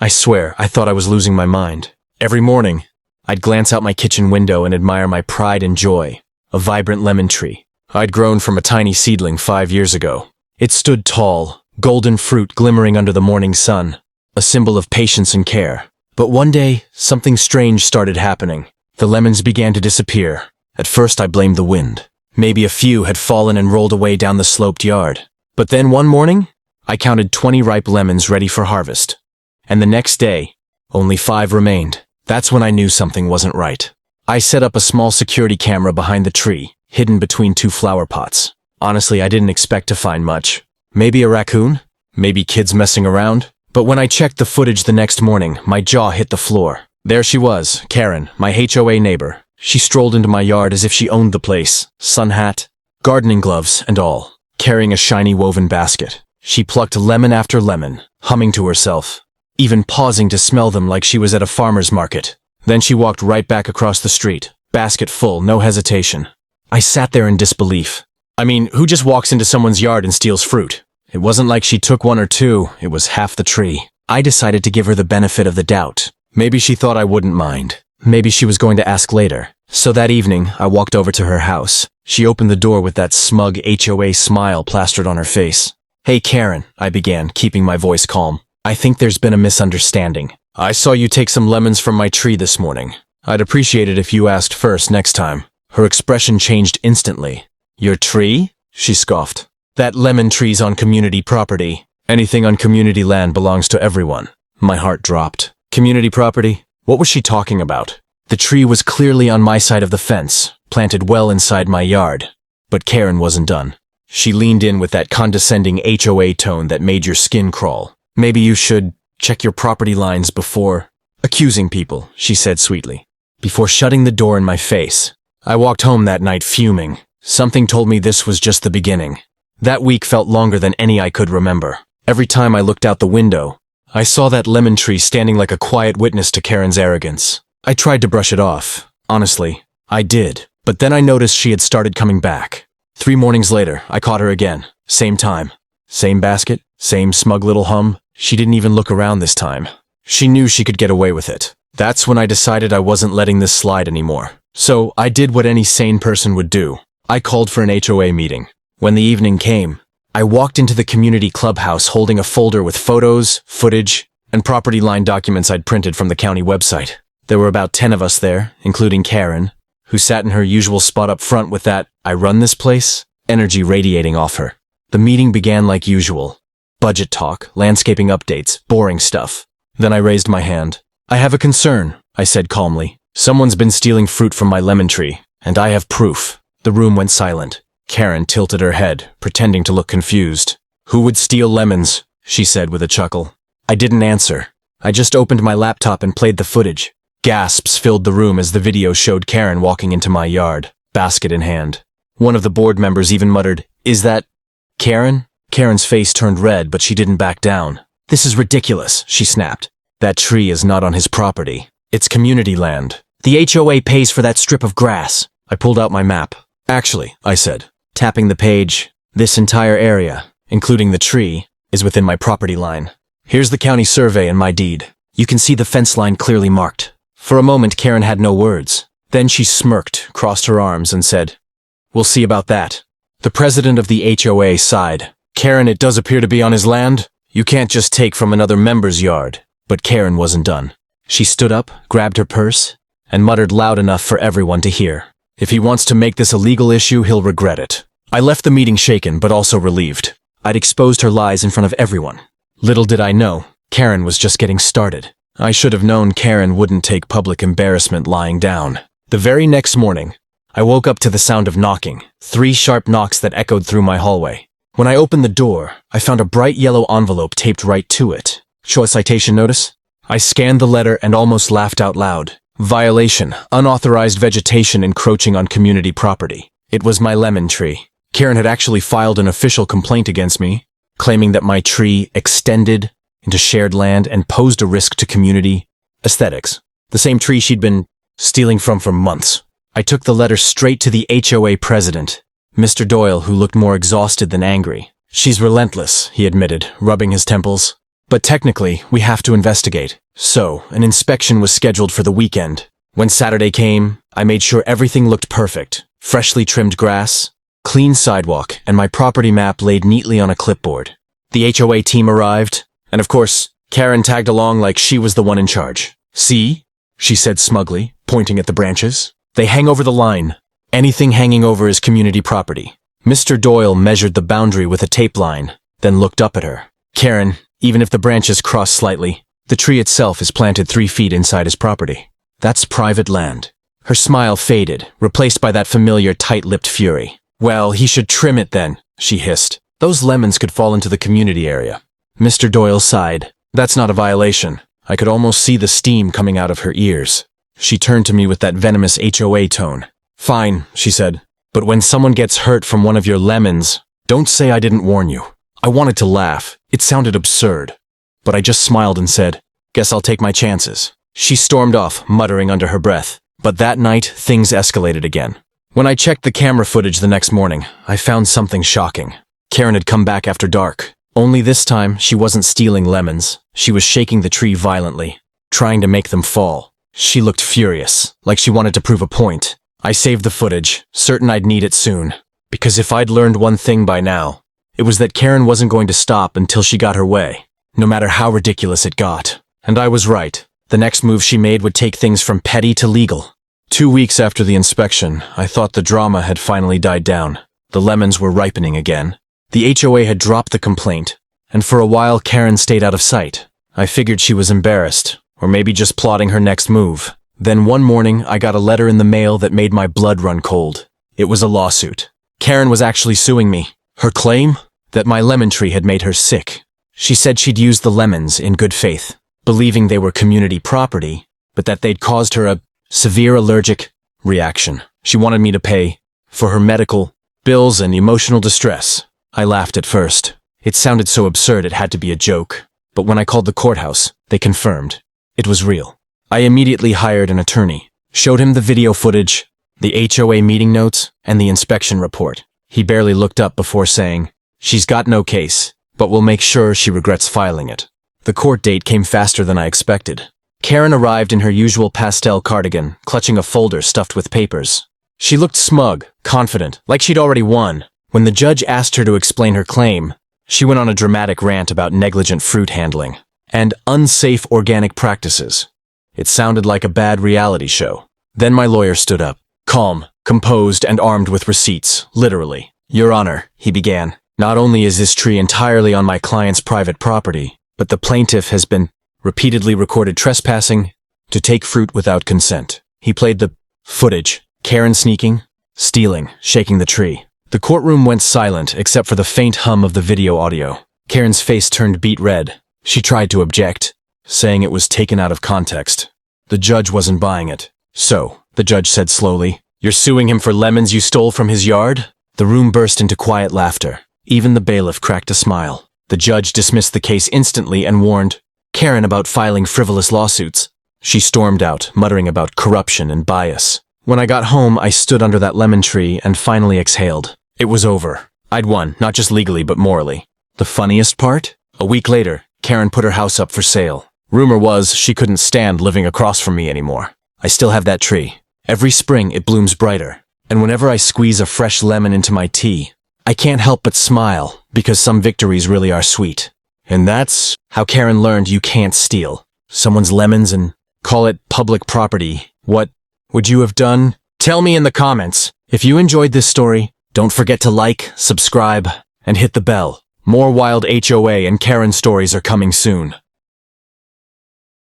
I swear, I thought I was losing my mind. Every morning, I'd glance out my kitchen window and admire my pride and joy, a vibrant lemon tree. I'd grown from a tiny seedling 5 years ago. It stood tall, golden fruit glimmering under the morning sun, a symbol of patience and care. But one day, something strange started happening. The lemons began to disappear. At first I blamed the wind. Maybe a few had fallen and rolled away down the sloped yard. But then one morning, I counted 20 ripe lemons ready for harvest. And the next day, only 5 remained. That's when I knew something wasn't right. I set up a small security camera behind the tree, hidden between 2 flower pots. Honestly, I didn't expect to find much. Maybe a raccoon? Maybe kids messing around? But when I checked the footage the next morning, my jaw hit the floor. There she was, Karen, my HOA neighbor. She strolled into my yard as if she owned the place, sun hat, gardening gloves, and all, carrying a shiny woven basket. She plucked lemon after lemon, humming to herself, even pausing to smell them like she was at a farmer's market. Then she walked right back across the street, basket full, no hesitation. I sat there in disbelief. I mean, who just walks into someone's yard and steals fruit? It wasn't like she took 1 or 2, it was half the tree. I decided to give her the benefit of the doubt. Maybe she thought I wouldn't mind. Maybe she was going to ask later. So that evening, I walked over to her house. She opened the door with that smug HOA smile plastered on her face. "Hey Karen," I began, keeping my voice calm. "I think there's been a misunderstanding. I saw you take some lemons from my tree this morning. I'd appreciate it if you asked first next time." Her expression changed instantly. "Your tree?" she scoffed. "That lemon tree's on community property. Anything on community land belongs to everyone." My heart dropped. Community property? What was she talking about? The tree was clearly on my side of the fence, planted well inside my yard. But Karen wasn't done. She leaned in with that condescending HOA tone that made your skin crawl. "Maybe you should check your property lines before accusing people," she said sweetly, before shutting the door in my face. I walked home that night fuming. Something told me this was just the beginning. That week felt longer than any I could remember. Every time I looked out the window, I saw that lemon tree standing like a quiet witness to Karen's arrogance. I tried to brush it off. Honestly, I did. But then I noticed she had started coming back. 3 mornings later, I caught her again. Same time. Same basket. Same smug little hum. She didn't even look around this time. She knew she could get away with it. That's when I decided I wasn't letting this slide anymore. So I did what any sane person would do. I called for an HOA meeting. When the evening came, I walked into the community clubhouse holding a folder with photos, footage, and property line documents I'd printed from the county website. There were about 10 of us there, including Karen, who sat in her usual spot up front with that "I run this place" energy radiating off her. The meeting began like usual. Budget talk, landscaping updates, boring stuff. Then I raised my hand. "I have a concern," I said calmly. "Someone's been stealing fruit from my lemon tree, and I have proof." The room went silent. Karen tilted her head, pretending to look confused. "Who would steal lemons?" she said with a chuckle. I didn't answer. I just opened my laptop and played the footage. Gasps filled the room as the video showed Karen walking into my yard, basket in hand. One of the board members even muttered, "Is that Karen?" Karen's face turned red, but she didn't back down. "This is ridiculous," she snapped. "That tree is not on his property. It's community land. The HOA pays for that strip of grass." I pulled out my map. "Actually," I said, tapping the page, "this entire area, including the tree, is within my property line. Here's the county survey and my deed. You can see the fence line clearly marked." For a moment, Karen had no words. Then she smirked, crossed her arms, and said, "We'll see about that." The president of the HOA sighed. "Karen, it does appear to be on his land. You can't just take from another member's yard." But Karen wasn't done. She stood up, grabbed her purse, and muttered loud enough for everyone to hear. "If he wants to make this a legal issue, he'll regret it." I left the meeting shaken, but also relieved. I'd exposed her lies in front of everyone. Little did I know, Karen was just getting started. I should have known Karen wouldn't take public embarrassment lying down. The very next morning, I woke up to the sound of knocking, 3 sharp knocks that echoed through my hallway. When I opened the door, I found a bright yellow envelope taped right to it. "Show a citation notice?" I scanned the letter and almost laughed out loud. Violation, unauthorized vegetation encroaching on community property. It was my lemon tree. Karen had actually filed an official complaint against me, claiming that my tree extended into shared land and posed a risk to community aesthetics. The same tree she'd been stealing from for months. I took the letter straight to the HOA president, Mr. Doyle, who looked more exhausted than angry. "She's relentless," he admitted, rubbing his temples. But technically, we have to investigate. So, an inspection was scheduled for the weekend. When Saturday came, I made sure everything looked perfect. Freshly trimmed grass, clean sidewalk, and my property map laid neatly on a clipboard. The HOA team arrived, and of course, Karen tagged along like she was the one in charge. "See?" she said smugly, pointing at the branches. "They hang over the line. Anything hanging over is community property." Mr. Doyle measured the boundary with a tape line, then looked up at her. "Karen, even if the branches cross slightly, the tree itself is planted 3 feet inside his property. That's private land." Her smile faded, replaced by that familiar tight-lipped fury. "Well, he should trim it then," she hissed. "Those lemons could fall into the community area." Mr. Doyle sighed. "That's not a violation." I could almost see the steam coming out of her ears. She turned to me with that venomous HOA tone. "Fine," she said. "But when someone gets hurt from one of your lemons, don't say I didn't warn you." I wanted to laugh. It sounded absurd. But I just smiled and said, "Guess I'll take my chances." She stormed off, muttering under her breath. But that night, things escalated again. When I checked the camera footage the next morning, I found something shocking. Karen had come back after dark. Only this time, she wasn't stealing lemons. She was shaking the tree violently, trying to make them fall. She looked furious, like she wanted to prove a point. I saved the footage, certain I'd need it soon. Because if I'd learned one thing by now, it was that Karen wasn't going to stop until she got her way, no matter how ridiculous it got. And I was right. The next move she made would take things from petty to legal. 2 weeks after the inspection, I thought the drama had finally died down. The lemons were ripening again. The HOA had dropped the complaint, and for a while Karen stayed out of sight. I figured she was embarrassed, or maybe just plotting her next move. Then one morning, I got a letter in the mail that made my blood run cold. It was a lawsuit. Karen was actually suing me. Her claim? That my lemon tree had made her sick. She said she'd used the lemons in good faith, believing they were community property, but that they'd caused her a severe allergic reaction. She wanted me to pay for her medical bills and emotional distress. I laughed at first. It sounded so absurd it had to be a joke. But when I called the courthouse, they confirmed. It was real. I immediately hired an attorney, showed him the video footage, the HOA meeting notes, and the inspection report. He barely looked up before saying, "She's got no case, but we'll make sure she regrets filing it." The court date came faster than I expected. Karen arrived in her usual pastel cardigan, clutching a folder stuffed with papers. She looked smug, confident, like she'd already won. When the judge asked her to explain her claim, she went on a dramatic rant about negligent fruit handling and unsafe organic practices. It sounded like a bad reality show. Then my lawyer stood up, calm, composed, and armed with receipts, literally. "Your Honor," he began, "not only is this tree entirely on my client's private property, but the plaintiff has been repeatedly recorded trespassing to take fruit without consent." He played the footage, Karen sneaking, stealing, shaking the tree. The courtroom went silent except for the faint hum of the video audio. Karen's face turned beet red. She tried to object, saying it was taken out of context. The judge wasn't buying it. "So," the judge said slowly, "you're suing him for lemons you stole from his yard?" The room burst into quiet laughter. Even the bailiff cracked a smile. The judge dismissed the case instantly and warned Karen about filing frivolous lawsuits. She stormed out, muttering about corruption and bias. When I got home, I stood under that lemon tree and finally exhaled. It was over. I'd won, not just legally, but morally. The funniest part? A week later, Karen put her house up for sale. Rumor was she couldn't stand living across from me anymore. I still have that tree. Every spring, it blooms brighter. And whenever I squeeze a fresh lemon into my tea, I can't help but smile, because some victories really are sweet. And that's how Karen learned you can't steal someone's lemons and call it public property. What would you have done? Tell me in the comments. If you enjoyed this story, don't forget to like, subscribe, and hit the bell. More wild HOA and Karen stories are coming soon.